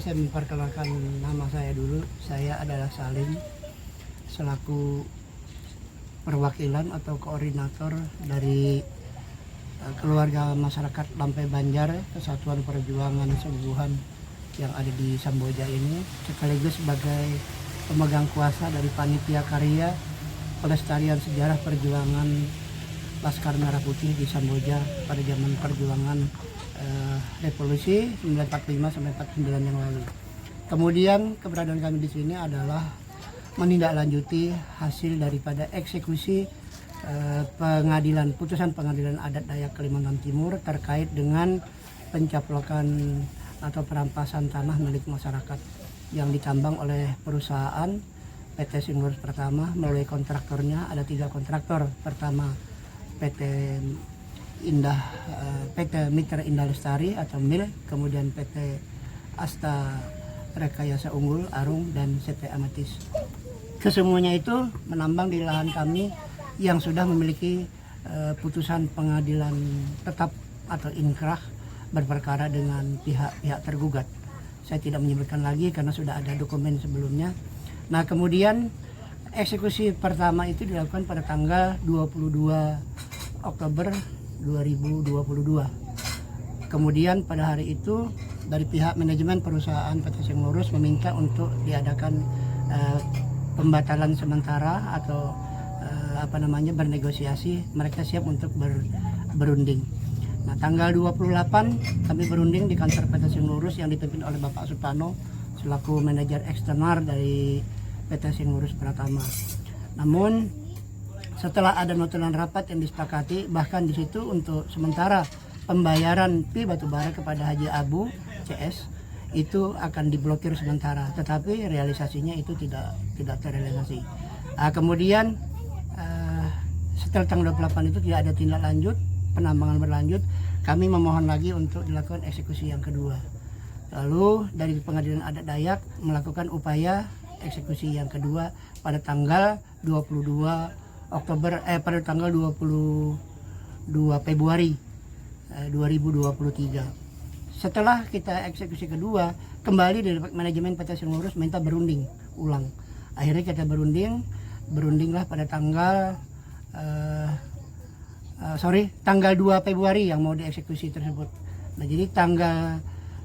saya memperkenalkan nama saya dulu. Saya adalah Salim, selaku perwakilan atau koordinator dari keluarga masyarakat Lampai Banjar, Kesatuan Perjuangan Sembuhan yang ada di Samboja ini, sekaligus sebagai pemegang kuasa dari Panitia Karya Pelestarian Sejarah Perjuangan Laskar Merah Putih di Samboja pada zaman perjuangan revolusi 1945 sampai 49 yang lalu. Kemudian keberadaan kami di sini adalah menindaklanjuti hasil daripada eksekusi putusan pengadilan adat Dayak Kalimantan Timur terkait dengan pencaplokan atau perampasan tanah milik masyarakat yang ditambang oleh perusahaan PT Sinurus Pertama melalui kontraktornya. Ada 3 kontraktor. Pertama PT Mitra Indah Lestari atau MIL, kemudian PT Asta Rekayasa Unggul Arung, dan CT Amatis. Kesemuanya itu menambang di lahan kami yang sudah memiliki putusan pengadilan tetap atau inkrah berperkara dengan pihak-pihak tergugat. Saya tidak menyebutkan lagi karena sudah ada dokumen sebelumnya. Nah, kemudian eksekusi pertama itu dilakukan pada tanggal 22 Oktober 2022. Kemudian pada hari itu dari pihak manajemen perusahaan PT Sinurus meminta untuk diadakan pembatalan sementara atau bernegosiasi. Mereka siap untuk berunding. Nah, tanggal 28 kami berunding di kantor PT Sinurus yang dipimpin oleh Bapak Supano selaku manajer eksternal dari PT Sinurus Pratama. Namun setelah ada notulen rapat yang disepakati, bahkan di situ untuk sementara pembayaran fee batubara kepada Haji Abu CS itu akan diblokir sementara, tetapi realisasinya itu tidak terrealisasi. Kemudian setelah tanggal 28 itu tidak ada tindak lanjut, penambangan berlanjut, kami memohon lagi untuk dilakukan eksekusi yang kedua. Lalu dari Pengadilan Adat Dayak melakukan upaya eksekusi yang kedua pada tanggal 22 Oktober pada tanggal 22 Februari 2023. Setelah kita eksekusi kedua, kembali dari manajemen PT Sinurus minta berunding ulang. Akhirnya kita berundinglah pada tanggal 2 Februari yang mau dieksekusi tersebut. Nah, jadi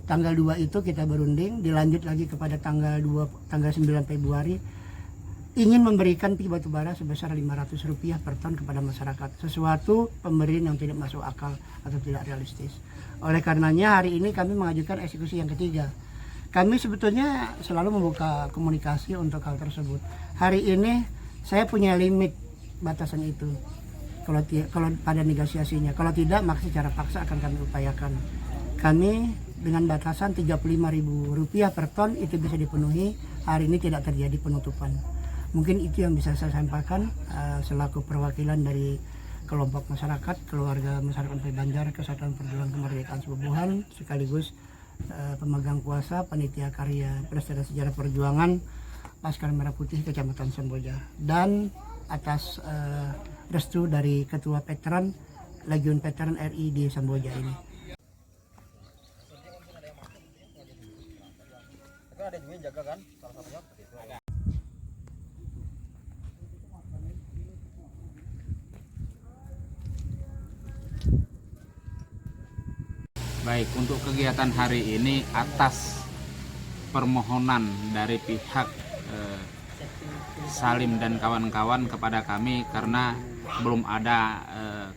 tanggal 2 itu kita berunding, dilanjut lagi kepada tanggal 9 Februari ingin memberikan fee batubara sebesar Rp500 per ton kepada masyarakat, sesuatu pemberian yang tidak masuk akal atau tidak realistis. Oleh karenanya hari ini kami mengajukan eksekusi yang ketiga. Kami sebetulnya selalu membuka komunikasi untuk hal tersebut. Hari ini saya punya limit batasan itu. Kalau pada negosiasinya, kalau tidak maka secara paksa akan kami upayakan. Kami dengan batasan Rp35.000 per ton itu bisa dipenuhi. Hari ini tidak terjadi penutupan. Mungkin itu yang bisa saya sampaikan selaku perwakilan dari kelompok masyarakat, keluarga masyarakat Lampai Banjar, Kesatuan Perjuangan Kemerdekaan Sembuhan, sekaligus pemegang kuasa Panitia Karya Pelestarian Sejarah Perjuangan Laskar Merah Putih Kecamatan Samboja, dan atas restu dari Ketua Veteran Legiun Veteran RI di Samboja ini. Ada juga jaga kan salah satunya itu. Baik, untuk kegiatan hari ini atas permohonan dari pihak Salim dan kawan-kawan kepada kami karena belum ada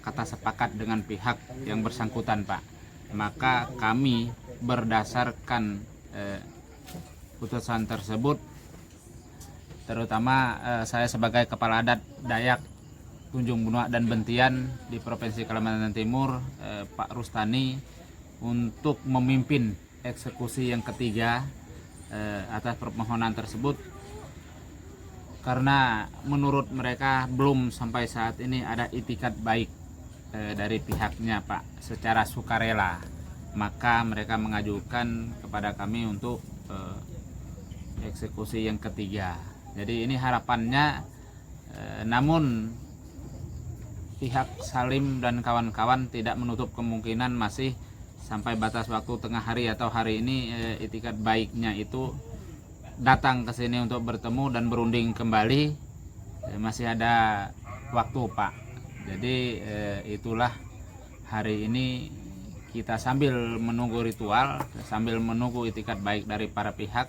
kata sepakat dengan pihak yang bersangkutan, Pak. Maka kami berdasarkan putusan tersebut, terutama saya sebagai Kepala Adat Dayak Tunjung Bunuak dan Bentian di Provinsi Kalimantan Timur, Pak Rustani, untuk memimpin eksekusi yang ketiga atas permohonan tersebut, karena menurut mereka belum sampai saat ini ada itikat baik dari pihaknya, Pak, secara sukarela. Maka mereka mengajukan kepada kami untuk eksekusi yang ketiga. Jadi ini harapannya, namun pihak Salim dan kawan-kawan tidak menutup kemungkinan masih sampai batas waktu tengah hari atau hari ini itikat baiknya itu datang ke sini untuk bertemu dan berunding kembali, masih ada waktu Pak. Jadi itulah hari ini kita sambil menunggu ritual, sambil menunggu itikat baik dari para pihak,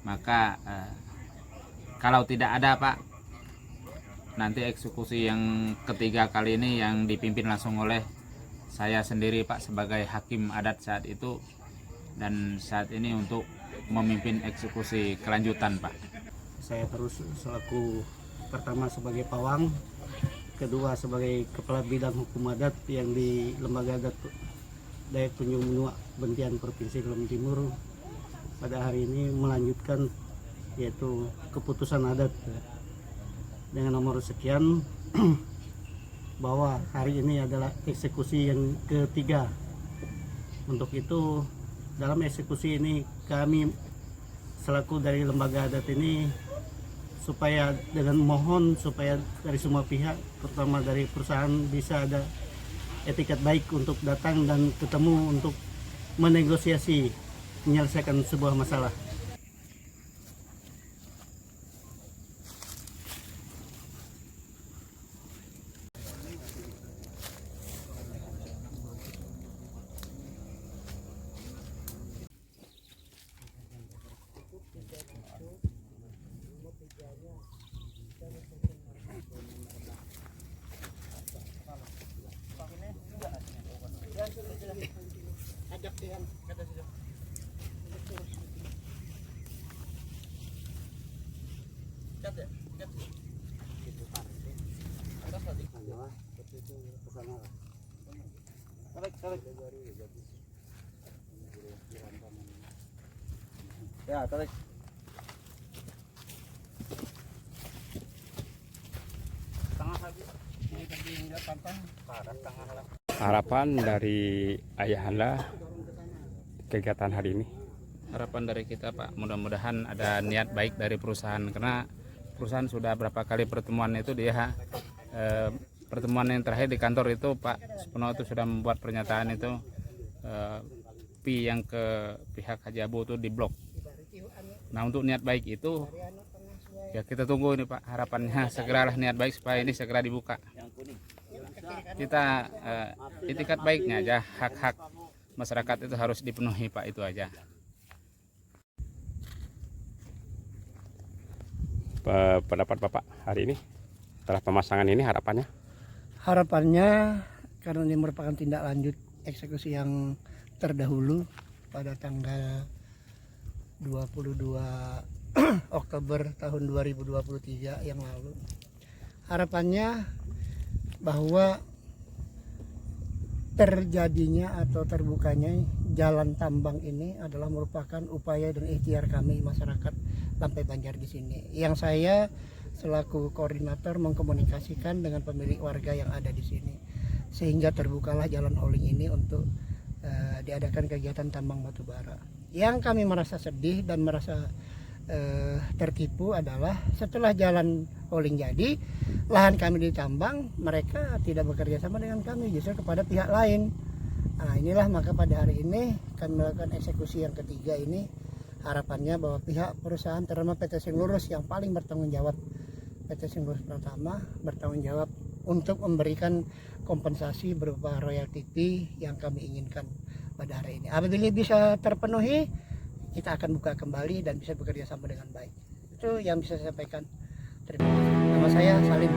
maka kalau tidak ada Pak, nanti eksekusi yang ketiga kali ini yang dipimpin langsung oleh saya sendiri Pak sebagai hakim adat saat itu, dan saat ini untuk memimpin eksekusi kelanjutan Pak. Saya terus selaku pertama sebagai pawang, kedua sebagai kepala bidang hukum adat yang di Lembaga Adat Dayak Tunjung Benua Bentian Provinsi Kalimantan Timur, pada hari ini melanjutkan yaitu keputusan adat dengan nomor sekian bahwa hari ini adalah eksekusi yang ketiga. Untuk itu dalam eksekusi ini kami selaku dari lembaga adat ini supaya dengan mohon supaya dari semua pihak, terutama dari perusahaan, bisa ada etikat baik untuk datang dan ketemu untuk menegosiasi menyelesaikan sebuah masalah. Ya, tarik. Harapan dari Ayahanda kegiatan hari ini? Harapan dari kita Pak, mudah-mudahan ada niat baik dari perusahaan, karena perusahaan sudah berapa kali pertemuan itu dia pertemuan yang terakhir di kantor itu Pak Supono itu sudah membuat pernyataan itu pi yang ke pihak Haji Abu itu diblok. Nah untuk niat baik itu ya kita tunggu ini Pak, harapannya segeralah niat baik supaya ini segera dibuka. Kita itikat baiknya aja, hak-hak masyarakat itu harus dipenuhi Pak, itu aja. Pendapat Bapak hari ini setelah pemasangan ini harapannya? Harapannya karena ini merupakan tindak lanjut eksekusi yang terdahulu pada tanggal 22 Oktober tahun 2023 yang lalu. Harapannya bahwa terjadinya atau terbukanya jalan tambang ini adalah merupakan upaya dan ikhtiar kami masyarakat Lampai Banjar di sini. Yang saya selaku koordinator mengkomunikasikan dengan pemilik warga yang ada di sini, sehingga terbukalah jalan Oling ini untuk diadakan kegiatan tambang batu bara. Yang kami merasa sedih dan merasa tertipu adalah setelah jalan Oling jadi, lahan kami ditambang, mereka tidak bekerja sama dengan kami, justru kepada pihak lain. Nah inilah maka pada hari ini kami melakukan eksekusi yang ketiga ini. Harapannya bahwa pihak perusahaan, terutama PT Singlurus yang paling bertanggung jawab, PT Singlurus Pratama bertanggung jawab untuk memberikan kompensasi berupa royalti fee yang kami inginkan pada hari ini. Apabila bisa terpenuhi, kita akan buka kembali dan bisa bekerja sama dengan baik. Itu yang bisa saya sampaikan. Terima kasih. Nama saya Salim.